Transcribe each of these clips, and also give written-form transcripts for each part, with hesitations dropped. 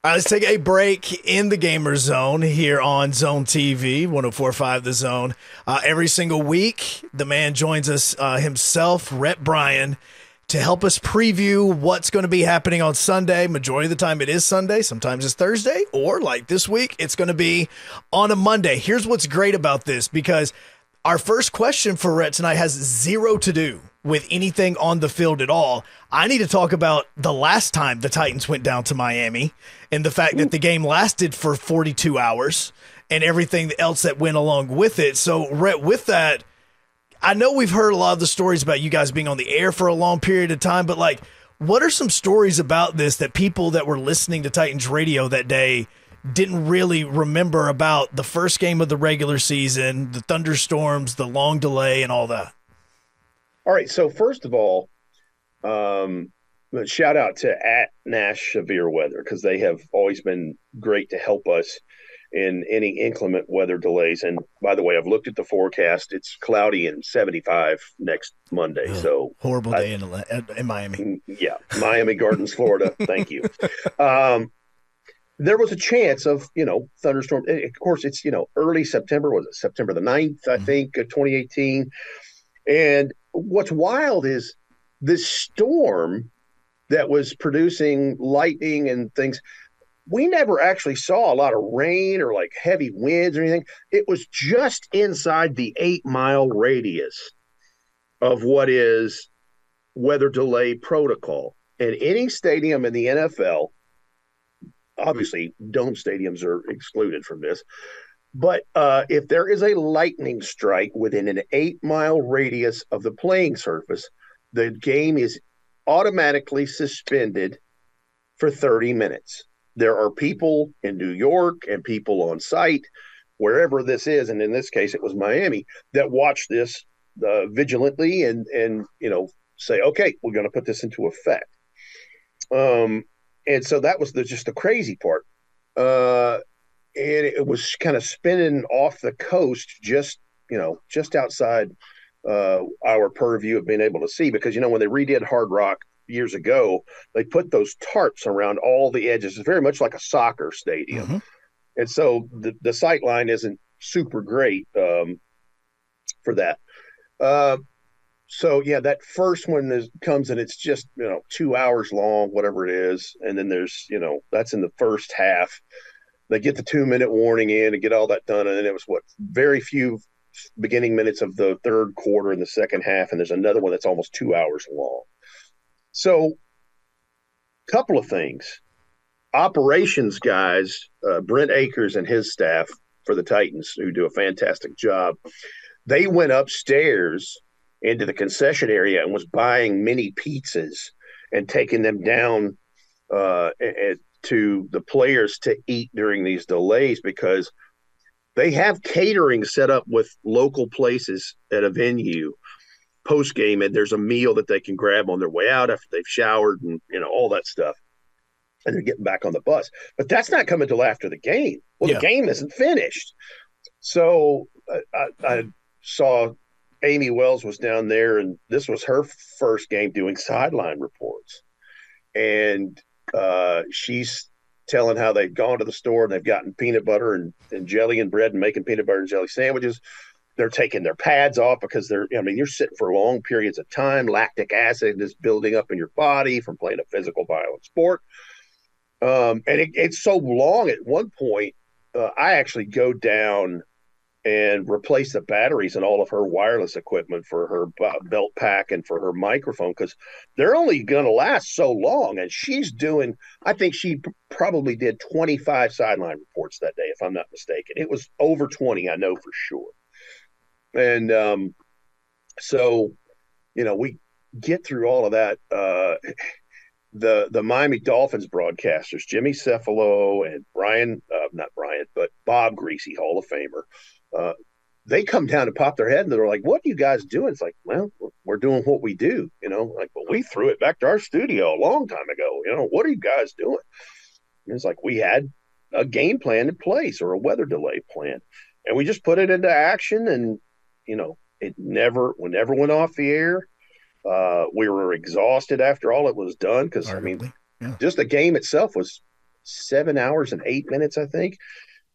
All right, let's take a break in the Gamer Zone here on Zone TV, 104.5 The Zone. Every single week, the man joins us himself, Rhett Bryan, to help us preview what's going to be happening on Sunday. Majority of the time it is Sunday. Sometimes it's Thursday, or like this week, it's going to be on a Monday. Here's what's great about this, because our first question for Rhett tonight has zero to do with anything on the field at all. I need to talk about the last time the Titans went down to Miami and the fact that the game lasted for 42 hours and everything else that went along with it. So, Rhett, with that, I know we've heard a lot of the stories about you guys being on the air for a long period of time, but like, what are some stories about this that people that were listening to Titans radio that day didn't really remember about the first game of the regular season, the thunderstorms, the long delay, and all that? All right. So first of all, shout out to @Nash Severe Weather, because they have always been great to help us in any inclement weather delays. And by the way, I've looked at the forecast. It's cloudy and 75 next Monday. Ugh, so horrible day in Miami. Yeah. Miami Gardens, Florida. Thank you. There was a chance of, thunderstorm. Of course, it's, early September. Was it September the 9th, I think, 2018. And what's wild is this storm that was producing lightning and things. We never actually saw a lot of rain or like heavy winds or anything. It was just inside the 8-mile radius of what is weather delay protocol. And any stadium in the NFL, obviously dome stadiums are excluded from this, but if there is a lightning strike within an 8-mile radius of the playing surface, the game is automatically suspended for 30 minutes. There are people in New York and people on site, wherever this is, and in this case it was Miami, that watch this vigilantly and say, okay, we're going to put this into effect. And so that was just the crazy part. And it was kind of spinning off the coast, just outside our purview of being able to see, because, when they redid Hard Rock years ago, they put those tarps around all the edges. It's very much like a soccer stadium. Mm-hmm. And so the sight line isn't super great for that. So yeah, that first one comes and it's just, 2 hours long, whatever it is. And then there's, that's in the first half. They get the 2-minute warning in and get all that done. And then it was very few beginning minutes of the third quarter in the second half. And there's another one that's almost 2 hours long. So couple of things. Operations guys, Brent Akers and his staff for the Titans, who do a fantastic job, they went upstairs into the concession area and was buying mini pizzas and taking them down to the players to eat during these delays, because they have catering set up with local places at a venue post game, and there's a meal that they can grab on their way out after they've showered and all that stuff, and they're getting back on the bus. But that's not coming till after the game. Well, yeah. The game isn't finished. So I saw Amy Wells was down there, and this was her first game doing sideline reports. And she's telling how they've gone to the store and they've gotten peanut butter and jelly and bread and making peanut butter and jelly sandwiches. They're taking their pads off because you're sitting for long periods of time. Lactic acid is building up in your body from playing a physical violent sport. And it's so long at one point, I actually go down and replace the batteries in all of her wireless equipment for her belt pack and for her microphone, because they're only going to last so long. And I think she probably did 25 sideline reports that day, if I'm not mistaken. It was over 20, I know for sure. And so, we get through all of that. The Miami Dolphins broadcasters, Jimmy Cefalo and Bob Greasy, Hall of Famer, they come down and pop their head and they're like, "What are you guys doing?" It's like, well, we're doing what we do, well, we threw it back to our studio a long time ago. What are you guys doing? And it's like, we had a game plan in place, or a weather delay plan, and we just put it into action. And, it never went off the air. We were exhausted after all it was done, because, just the game itself was 7 hours and 8 minutes, I think.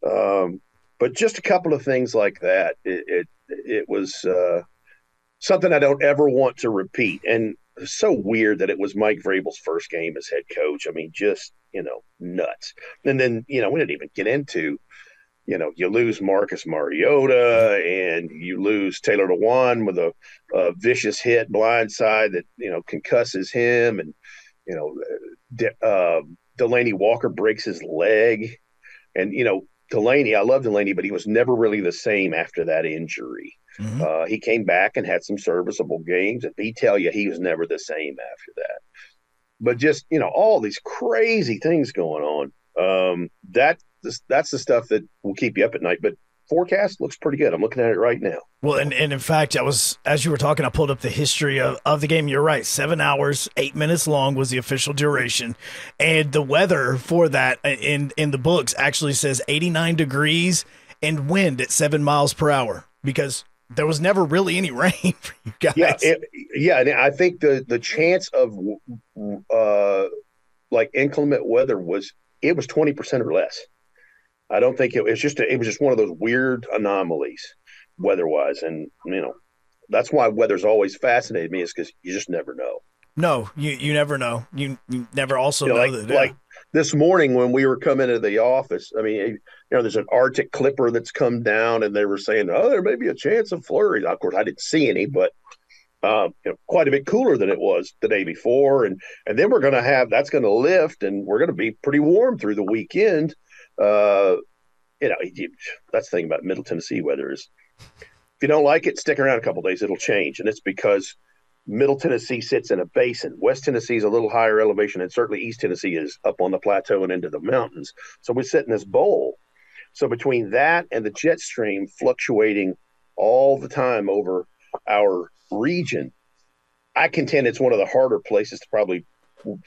But just a couple of things like that. It was something I don't ever want to repeat. And it's so weird that it was Mike Vrabel's first game as head coach. I mean, just, nuts. And then, we didn't even get into, you lose Marcus Mariota and you lose Taylor Lewan with a vicious hit blindside that, concusses him. And, Delaney Walker breaks his leg. And, Delaney, I love Delaney, but he was never really the same after that injury. Mm-hmm. He came back and had some serviceable games, and he tell you he was never the same after that. But just, all these crazy things going on. That's the stuff that will keep you up at night. But forecast looks pretty good. I'm looking at it right now. Well, and in fact, as you were talking, I pulled up the history of the game. You're right. 7 hours, 8 minutes long was the official duration. And the weather for that in the books actually says 89 degrees and wind at 7 miles per hour, because there was never really any rain for you guys. Yeah. And I think the chance of like inclement weather was 20% or less. I don't think it was just one of those weird anomalies weather-wise. And, that's why weather's always fascinated me, is because you just never know. No, you never know. You never also know that. Like this morning when we were coming into the office, I mean, there's an Arctic clipper that's come down, and they were saying, there may be a chance of flurries. Of course, I didn't see any, but quite a bit cooler than it was the day before. And then that's going to lift, and we're going to be pretty warm through the weekend. That's the thing about Middle Tennessee weather is, if you don't like it, stick around a couple of days, it'll change. And it's because Middle Tennessee sits in a basin. West Tennessee is a little higher elevation, and certainly East Tennessee is up on the plateau and into the mountains. So we sit in this bowl. So between that and the jet stream fluctuating all the time over our region, I contend it's one of the harder places to probably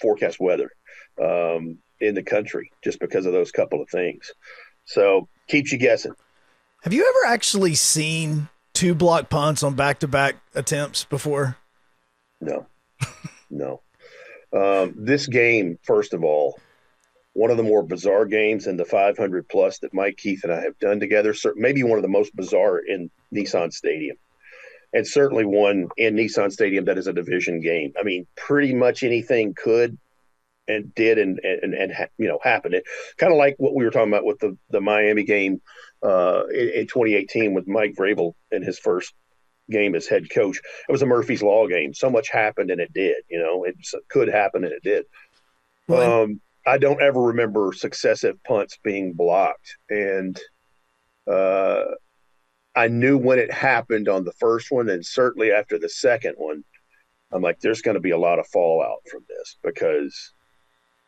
forecast weather in the country, just because of those couple of things. So keeps you guessing. Have you ever actually seen 2 block punts on back-to-back attempts before? No. This game, first of all, one of the more bizarre games in the 500 plus that Mike Keith and I have done together. Maybe one of the most bizarre in Nissan Stadium, and certainly one in Nissan Stadium that is a division game. I mean, pretty much anything could and did and happened. It kind of like what we were talking about with the Miami game in 2018 with Mike Vrabel in his first game as head coach. It was a Murphy's Law game. So much happened, and it did. It could happen, and it did. I don't ever remember successive punts being blocked, and I knew when it happened on the first one, and certainly after the second one, I'm like, there's going to be a lot of fallout from this, because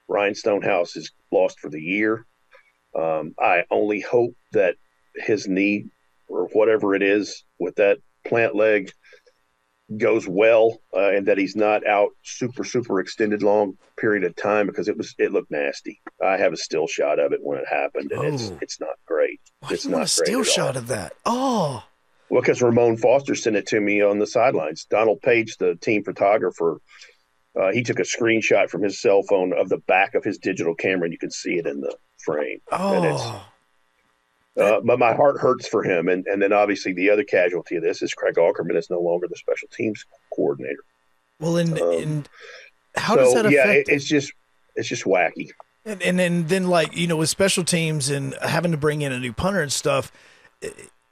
Ryan Stonehouse is lost for the year. I only hope that his knee, or whatever it is with that plant leg, goes well, and that he's not out super extended long period of time, because it looked nasty. I have a still shot of it when it happened, and it's not great. It's not great. A still shot of that? Oh, well, because Ramon Foster sent it to me on the sidelines. Donald Page, the team photographer, he took a screenshot from his cell phone of the back of his digital camera, and you can see it in the frame. Oh. But my heart hurts for him. And then obviously the other casualty of this is Craig Aukerman is no longer the special teams coordinator. Well, and how does that affect? Yeah, it's just wacky. And then with special teams and having to bring in a new punter and stuff,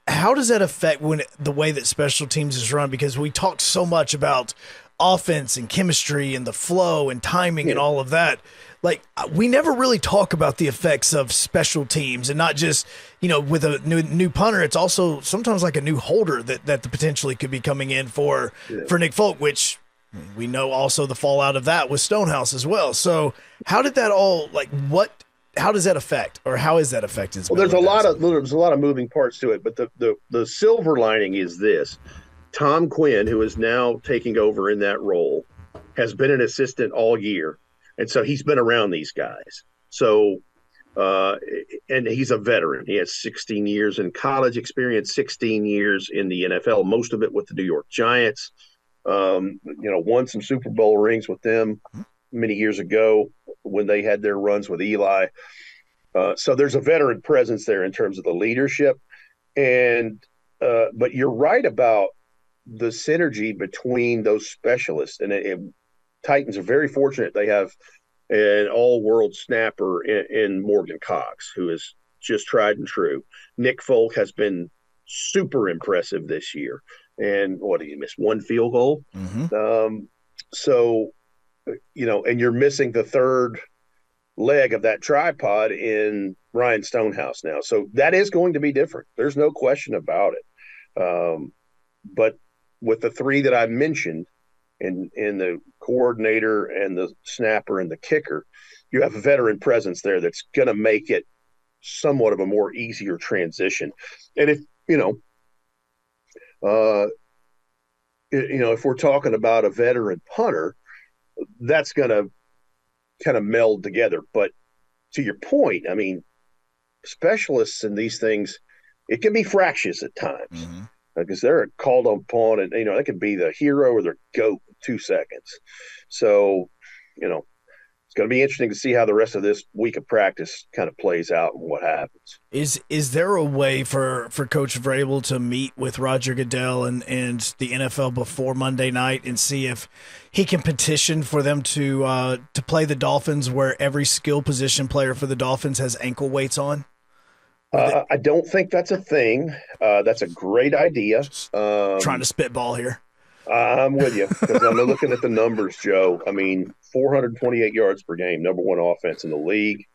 how does that affect the way that special teams is run? Because we talked so much about offense and chemistry and the flow and timing and all of that. Like, we never really talk about the effects of special teams, and not just, with a new punter. It's also sometimes like a new holder that potentially could be coming in for Nick Folk, which we know also the fallout of that with Stonehouse as well. So how did that all, how does that affect, or how is that affected? Well, there's a lot of moving parts to it, but the silver lining is this: Tom Quinn, who is now taking over in that role, has been an assistant all year. And so he's been around these guys. So, and he's a veteran. He has 16 years in college experience, 16 years in the NFL, most of it with the New York Giants. Won some Super Bowl rings with them many years ago when they had their runs with Eli. So there's a veteran presence there in terms of the leadership. But you're right about the synergy between those specialists. And Titans are very fortunate they have an all-world snapper in Morgan Cox, who is just tried and true. Nick Folk has been super impressive this year. And what did he miss? One field goal. Mm-hmm. So, and you're missing the third leg of that tripod in Ryan Stonehouse now. So that is going to be different. There's no question about it. But with the three that I mentioned, in the coordinator and the snapper and the kicker, you have a veteran presence there that's going to make it somewhat of a more easier transition. And if we're talking about a veteran punter, that's going to kind of meld together. But to your point, I mean, specialists in these things, it can be fractious at times. Mm-hmm. Because they're called upon, and they can be the hero or the goat in 2 seconds. So, it's going to be interesting to see how the rest of this week of practice kind of plays out and what happens. Is there a way for Coach Vrabel to meet with Roger Goodell and the NFL before Monday night and see if he can petition for them to play the Dolphins, where every skill position player for the Dolphins has ankle weights on? I don't think that's a thing. That's a great idea. Trying to spitball here. I'm with you because I'm looking at the numbers, Joe. I mean, 428 yards per game, number one offense in the league.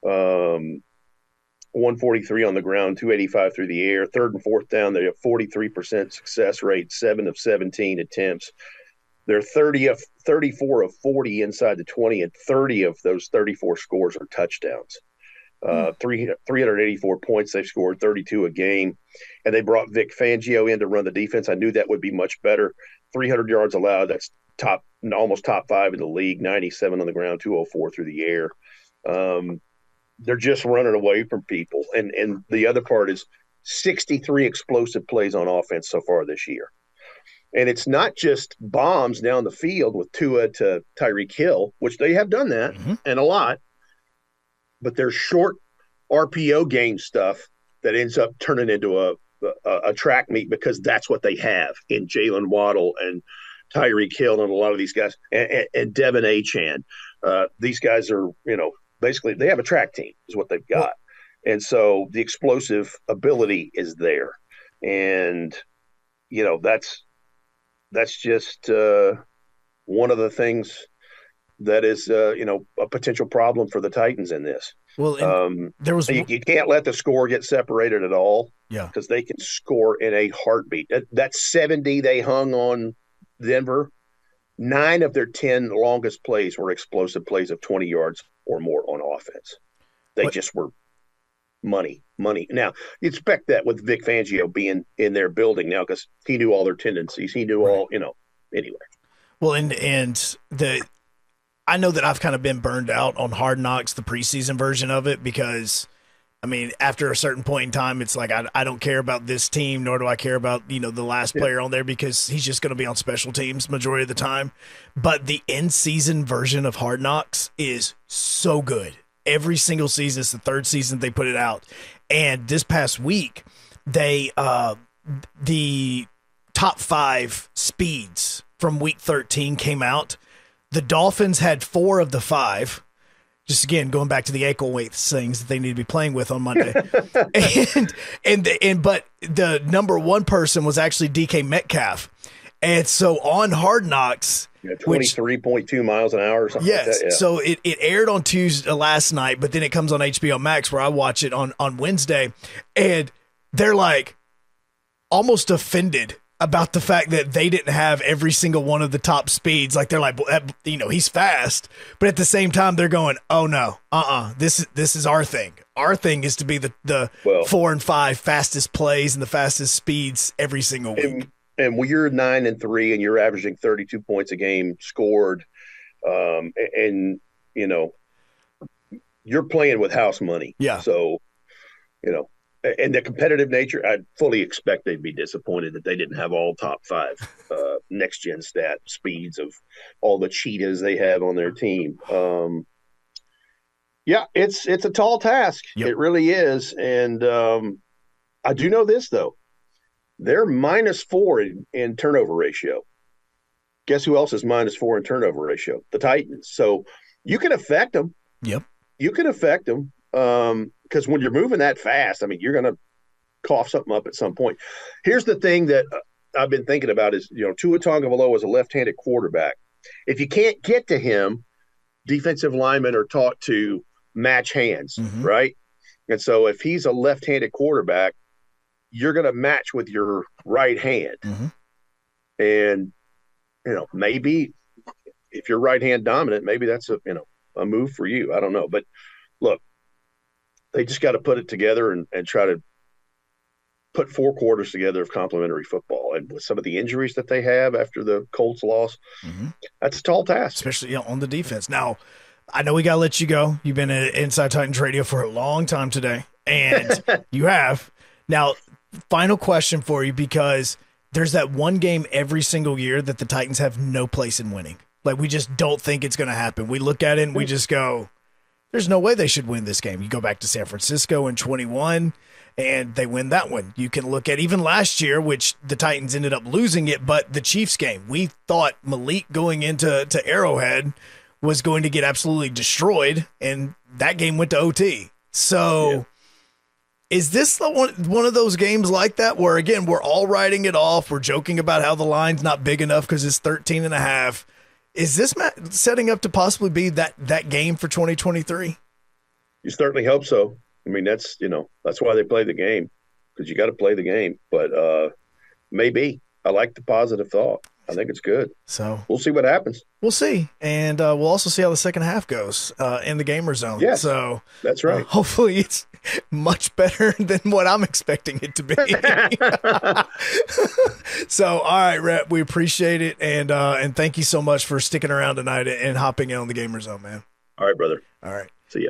143 on the ground, 285 through the air. Third and fourth down, they have 43% success rate, 7 of 17 attempts. They're 34 of 40 inside the 20, and 30 of those 34 scores are touchdowns. 384 points they've scored, 32 a game, and they brought Vic Fangio in to run the defense. I knew that would be much better. 300 yards allowed, that's almost top 5 in the league. 97 on the ground, 204 through the air. They're just running away from people, and the other part is 63 explosive plays on offense so far this year. And it's not just bombs down the field with Tua to Tyreek Hill, which they have done that and a lot. But there's short RPO game stuff that ends up turning into a track meet because that's what they have in Jalen Waddle and Tyreek Hill and a lot of these guys and Devin Achane. These guys are, basically they have a track team is what they've got. And so the explosive ability is there. And, that's just one of the things that is, a potential problem for the Titans in this. Well, there was you can't let the score get separated at all. Yeah, because they can score in a heartbeat. That 70 they hung on Denver, 9 of their 10 longest plays were explosive plays of 20 yards or more on offense. They just were money. Now, you expect that with Vic Fangio being in their building now because he knew all their tendencies. He knew all, anyway. Well, I know that I've kind of been burned out on Hard Knocks, the preseason version of it, because, I mean, after a certain point in time, it's like I don't care about this team, nor do I care about, the last player on there because he's just going to be on special teams majority of the time. But the in-season version of Hard Knocks is so good. Every single season, it's the third season they put it out. And this past week, the top 5 speeds from week 13 came out. The Dolphins had 4 of the 5. Just again, going back to the ankle weight things that they need to be playing with on Monday. But the number 1 person was actually DK Metcalf. And so on Hard Knocks, 23.2 miles an hour or something like that. Yeah. So it aired on Tuesday last night, but then it comes on HBO Max where I watch it on Wednesday. And they're like almost offended about the fact that they didn't have every single one of the top speeds. Like they're like, he's fast, but at the same time they're going, oh no, this is our thing. Our thing is to be the 4 and 5 fastest plays and the fastest speeds every single week. And when you're 9-3 and you're averaging 32 points a game scored, and you're playing with house money. Yeah. So, and the competitive nature, I fully expect they'd be disappointed that they didn't have all top 5 next gen stat speeds of all the cheetahs they have on their team. Yeah, it's a tall task. Yep. It really is. And I do know this though. They're -4 in turnover ratio. Guess who else is -4 in turnover ratio? The Titans. So you can affect them. Yep. You can affect them because when you're moving that fast, I mean, you're going to cough something up at some point. Here's the thing that I've been thinking about is, Tua Tagovailoa is a left-handed quarterback. If you can't get to him, defensive linemen are taught to match hands, right? And so if he's a left-handed quarterback, you're going to match with your right hand. And, maybe if you're right hand dominant, maybe that's a move for you. I don't know. But look, they just got to put it together and try to put 4 quarters together of complimentary football. And with some of the injuries that they have after the Colts loss, that's a tall task. Especially on the defense. Now, I know we got to let you go. You've been at Inside Titans Radio for a long time today, and you have. Now, final question for you, because there's that one game every single year that the Titans have no place in winning. Like, we just don't think it's going to happen. We look at it and we just go, there's no way they should win this game. You go back to San Francisco in 21, and they win that one. You can look at even last year, which the Titans ended up losing it, but the Chiefs game, we thought Malik going into Arrowhead was going to get absolutely destroyed, and that game went to OT. So is this one of those games like that where, again, we're all writing it off, we're joking about how the line's not big enough because it's 13.5. Is this setting up to possibly be that game for 2023? You certainly hope so. I mean, that's why they play the game, because you got to play the game. But maybe. I like the positive thought. I think it's good. So we'll see what happens. We'll see. And we'll also see how the second half goes in the Gamer Zone. Yes, so that's right. Hopefully it's much better than what I'm expecting it to be. So, all right, Rhett, we appreciate it. And thank you so much for sticking around tonight and hopping in on the Gamer Zone, man. All right, brother. All right. See ya.